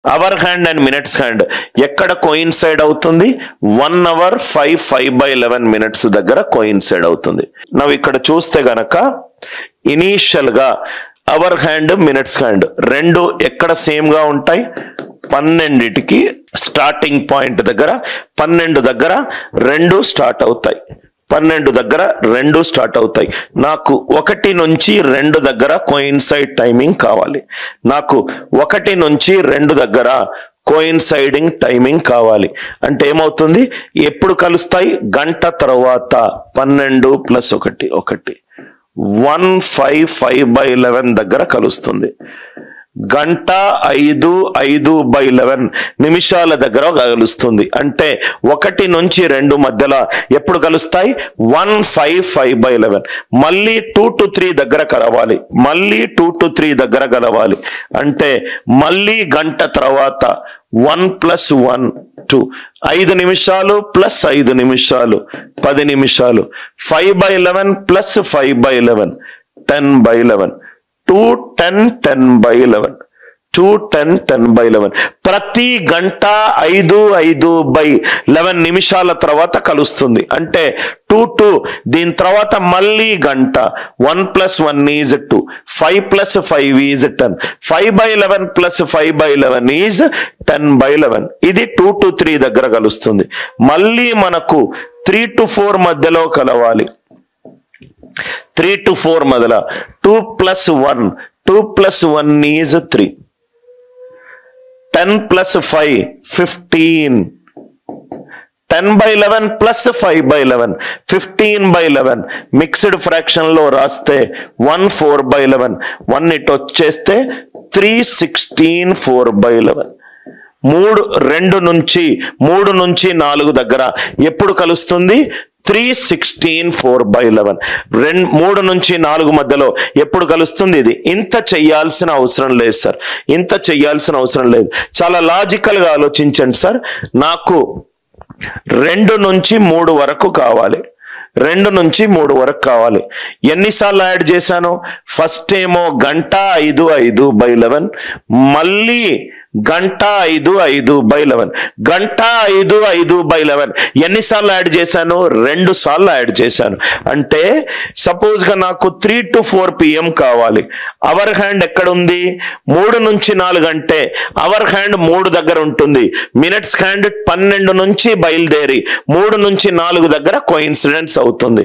Hour hand and minutes hand ఎక్కడ coincide అవుతుంది? 1 hour 5/11 minutes దగ్గర కోయిన్సైడ్ అవుతుంది. ನಾವು ఇక్కడ చూస్తే గనక ఇనీషియల్ గా అవర్ హ్యాండ్ మినిట్స్ హ్యాండ్ రెండు ఎక్కడ సేమ్ గా ఉంటాయి? 12కి స్టార్టింగ్ పాయింట్ దగ్గర 12 దగ్గర రెండు స్టార్ట్ అవుతాయి. 12 దగ్గర రెండు స్టార్ట్ అవుతాయి. నాకు 1 నుంచి 2 దగ్గర కోయిన్సైడ్ టైమింగ్ కావాలి. నాకు 1 నుంచి 2 దగ్గర కోయిన్సైడింగ్ టైమింగ్ కావాలి. అంటే ఏమవుతుంది? ఎప్పుడు కలుస్తాయి? గంట తర్వాత 12 + 1 1 1 దగ్గర కలుస్తుంది. గంట 5/11 నిమిషాల దగ్గర కలుస్తుంది. అంటే 1 నుంచి 2 మధ్యలో ఎప్పుడు కలుస్తాయి? 1/5/11. మళ్ళీ 2 to 3 దగ్గర కలవాలి. మళ్ళీ 2 to 3 దగ్గర కలవాలి. అంటే మళ్ళీ గంట తర్వాత 1 + 1 2 5 నిమిషాలు + 5 నిమిషాలు 10 నిమిషాలు 5/11 + 5/11 10/11 2 10 10/11 2 10 10/11 ప్రతి గంట 5/11 నిమిషాల తర్వాత కలుస్తుంది. అంటే 2 2 దీని తర్వాత మళ్ళీ గంట 1 + 1 is 2 5 + 5 is 10 5/11 + 5/11 is 10/11. ఇది 2 to 3 దగ్గర కలుస్తుంది. మళ్ళీ మనకు 3 to 4 మధ్యలో కలవాలి. 3 to 4 మధ్యలో 2 + 1 2 + 1 is 3 10 + 5 15 10/11 + 5/11 15/11 మిక్స్డ్ ఫ్రాక్షన్ లో రాస్తే 1 4/11 1 ఇటు వచ్చేస్తే 3 16 4/11 3 నుంచి 4 దగ్గర ఎప్పుడు కలుస్తుంది? 3 16 4/11 3 నుంచి 4 మధ్యలో ఎప్పుడు కలుస్తుంది? ఇది ఇంత చెయ్యాల్సిన అవసరం లేదు సార్. ఇంత చెయ్యాల్సిన అవసరం లేదు. చాలా లాజికల్ గా ఆలోచించండి సార్. నాకు 2 నుంచి 3 వరకు కావాలి. 2 నుంచి 3 వరకు కావాలి. ఎన్నిసార్లు యాడ్ చేశాను? ఫస్ట్ ఏమో గంట 5/11 మళ్ళీ గంట 5/11 గంట 5/11 ఎన్నిసార్లు యాడ్ చేశాను? 2 సార్లు యాడ్ చేశాను. అంటే సపోజ్ గా నాకు 3 to 4 PM కావాలి. అవర్ హ్యాండ్ ఎక్కడ ఉంది? 3 నుంచి 4 అంటే అవర్ హ్యాండ్ 3 దగ్గర ఉంటుంది. మినిట్స్ హ్యాండ్ 12 నుంచి బయలుదేరి 3 నుంచి 4 దగ్గర కోయిన్సిడెన్స్ అవుతుంది.